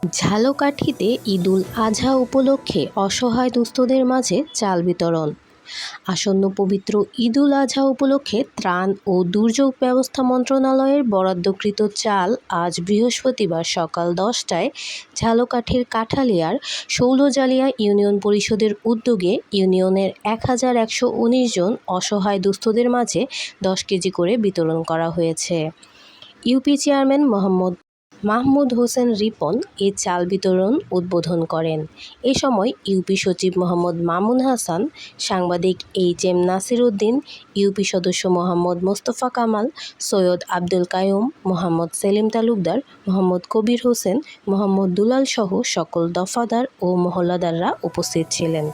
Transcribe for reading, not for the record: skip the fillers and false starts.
ঝালকাঠিতে ঈদুল আজহা উপলক্ষে অসহায় দুস্থদের মাঝে চাল বিতরণ। আসন্ন পবিত্র ঈদুল আজহা উপলক্ষে ত্রাণ ও দুর্যোগ ব্যবস্থা মন্ত্রণালয়ের বরাদ্দকৃত চাল আজ বৃহস্পতিবার সকাল 10টায় ঝালকাঠির কাঠালিয়ার শৌলজালিয়া ইউনিয়ন পরিষদের উদ্যোগে ইউনিয়নের 1119 জন অসহায় দুস্থদের মাঝে 10 কেজি করে বিতরণ করা হয়েছে। ইউপি চেয়ারম্যান মাহমুদ হোসেন রিপন এ চাল বিতরণ উদ্বোধন করেন। এ সময় ইউপি সচিব মোহাম্মদ মামুন হাসান, সাংবাদিক এইচ.এম. নাসির উদ্দিন, ইউপি সদস্য মোহাম্মদ মোস্তফা কামাল, সৈয়দ আব্দুল কাইয়ুম, মোহাম্মদ সেলিম তালুকদার, মোহাম্মদ কবির হোসেন, মোহাম্মদ দুলাল সহ সকল দফাদার ও মহল্লাদাররা উপস্থিত ছিলেন।